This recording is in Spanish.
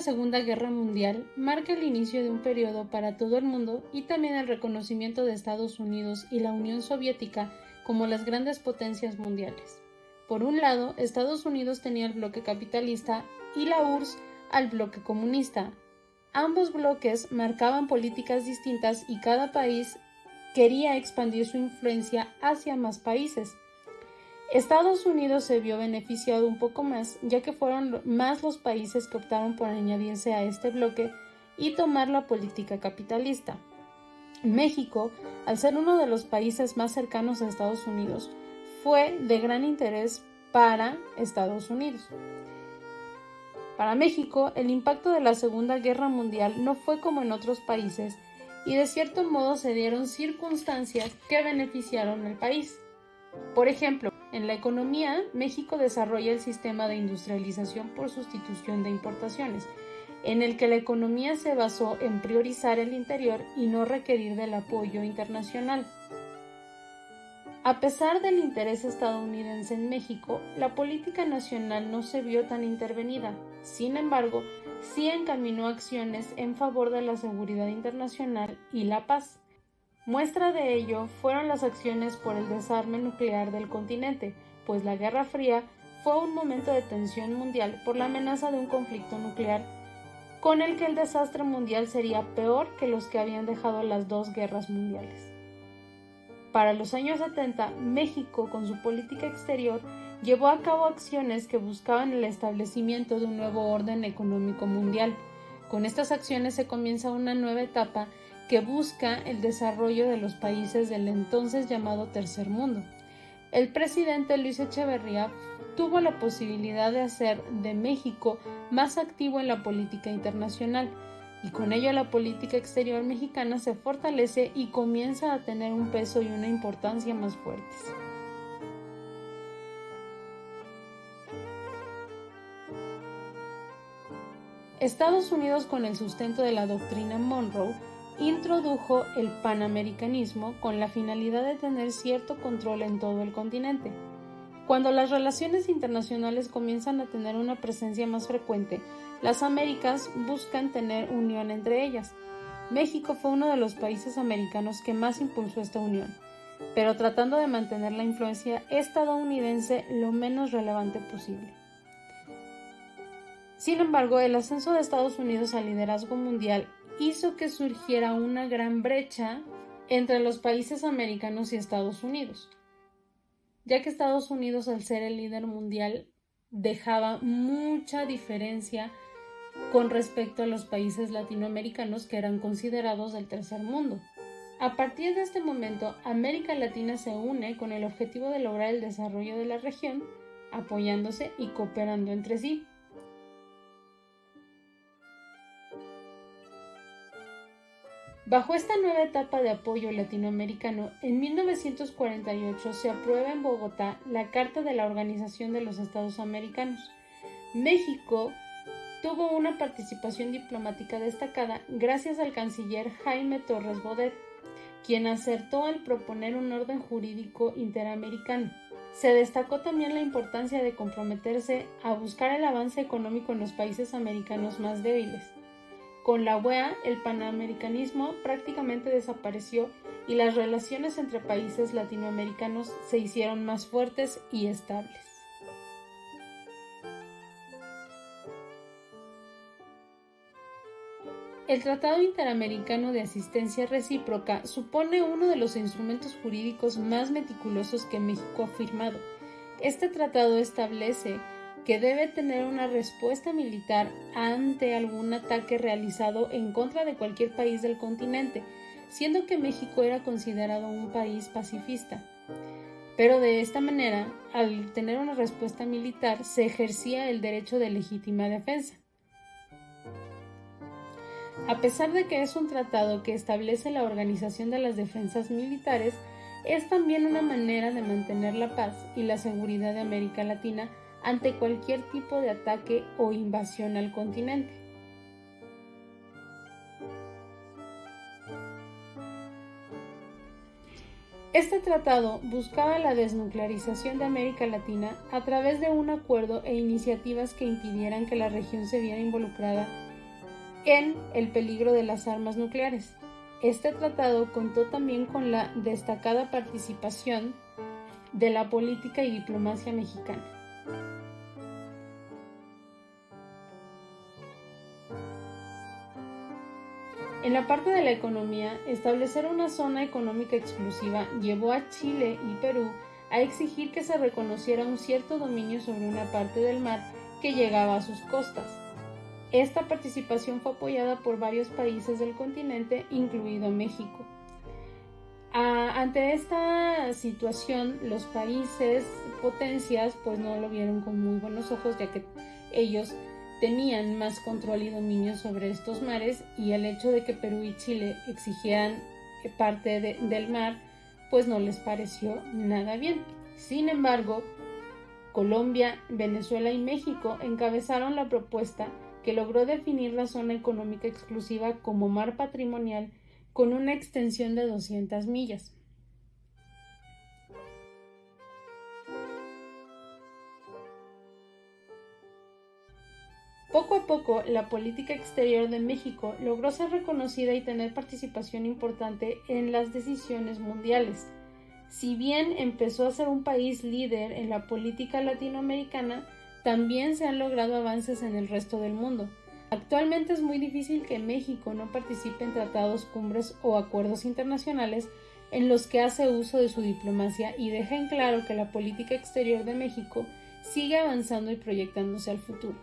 Segunda Guerra Mundial marca el inicio de un periodo para todo el mundo y también el reconocimiento de Estados Unidos y la Unión Soviética como las grandes potencias mundiales. Por un lado, Estados Unidos tenía el bloque capitalista y la URSS al bloque comunista. Ambos bloques marcaban políticas distintas y cada país quería expandir su influencia hacia más países. Estados Unidos se vio beneficiado un poco más, ya que fueron más los países que optaron por añadirse a este bloque y tomar la política capitalista. México, al ser uno de los países más cercanos a Estados Unidos, fue de gran interés para Estados Unidos. Para México, el impacto de la Segunda Guerra Mundial no fue como en otros países y de cierto modo se dieron circunstancias que beneficiaron al país. Por ejemplo, en la economía, México desarrolla el sistema de industrialización por sustitución de importaciones, en el que la economía se basó en priorizar el interior y no requerir del apoyo internacional. A pesar del interés estadounidense en México, la política nacional no se vio tan intervenida. Sin embargo, sí encaminó acciones en favor de la seguridad internacional y la paz. Muestra de ello fueron las acciones por el desarme nuclear del continente, pues la Guerra Fría fue un momento de tensión mundial por la amenaza de un conflicto nuclear, con el que el desastre mundial sería peor que los que habían dejado las dos guerras mundiales. Para los años 70, México, con su política exterior, llevó a cabo acciones que buscaban el establecimiento de un nuevo orden económico mundial. Con estas acciones se comienza una nueva etapa que busca el desarrollo de los países del entonces llamado Tercer Mundo. El presidente Luis Echeverría tuvo la posibilidad de hacer de México más activo en la política internacional, y con ello la política exterior mexicana se fortalece y comienza a tener un peso y una importancia más fuertes. Estados Unidos, con el sustento de la doctrina Monroe, introdujo el panamericanismo con la finalidad de tener cierto control en todo el continente. Cuando las relaciones internacionales comienzan a tener una presencia más frecuente, las Américas buscan tener unión entre ellas. México fue uno de los países americanos que más impulsó esta unión, pero tratando de mantener la influencia estadounidense lo menos relevante posible. Sin embargo, el ascenso de Estados Unidos al liderazgo mundial hizo que surgiera una gran brecha entre los países americanos y Estados Unidos, ya que Estados Unidos, al ser el líder mundial, dejaba mucha diferencia con respecto a los países latinoamericanos que eran considerados del tercer mundo. A partir de este momento, América Latina se une con el objetivo de lograr el desarrollo de la región, apoyándose y cooperando entre sí. Bajo esta nueva etapa de apoyo latinoamericano, en 1948 se aprueba en Bogotá la Carta de la Organización de los Estados Americanos. México tuvo una participación diplomática destacada gracias al canciller Jaime Torres Bodet, quien acertó al proponer un orden jurídico interamericano. Se destacó también la importancia de comprometerse a buscar el avance económico en los países americanos más débiles. Con la OEA, el panamericanismo prácticamente desapareció y las relaciones entre países latinoamericanos se hicieron más fuertes y estables. El Tratado Interamericano de Asistencia Recíproca supone uno de los instrumentos jurídicos más meticulosos que México ha firmado. Este tratado establece que debe tener una respuesta militar ante algún ataque realizado en contra de cualquier país del continente, siendo que México era considerado un país pacifista. Pero de esta manera, al tener una respuesta militar, se ejercía el derecho de legítima defensa. A pesar de que es un tratado que establece la organización de las defensas militares, es también una manera de mantener la paz y la seguridad de América Latina ante cualquier tipo de ataque o invasión al continente. Este tratado buscaba la desnuclearización de América Latina a través de un acuerdo e iniciativas que impidieran que la región se viera involucrada en el peligro de las armas nucleares. Este tratado contó también con la destacada participación de la política y diplomacia mexicana. En la parte de la economía, establecer una zona económica exclusiva llevó a Chile y Perú a exigir que se reconociera un cierto dominio sobre una parte del mar que llegaba a sus costas. Esta participación fue apoyada por varios países del continente, incluido México. Ante esta situación, los países potencias pues no lo vieron con muy buenos ojos, ya que ellos tenían más control y dominio sobre estos mares, y el hecho de que Perú y Chile exigieran parte del mar pues no les pareció nada bien. Sin embargo, Colombia, Venezuela y México encabezaron la propuesta que logró definir la zona económica exclusiva como mar patrimonial con una extensión de 200 millas. Poco a poco, la política exterior de México logró ser reconocida y tener participación importante en las decisiones mundiales. Si bien empezó a ser un país líder en la política latinoamericana, también se han logrado avances en el resto del mundo. Actualmente es muy difícil que México no participe en tratados, cumbres o acuerdos internacionales en los que hace uso de su diplomacia y deja en claro que la política exterior de México sigue avanzando y proyectándose al futuro.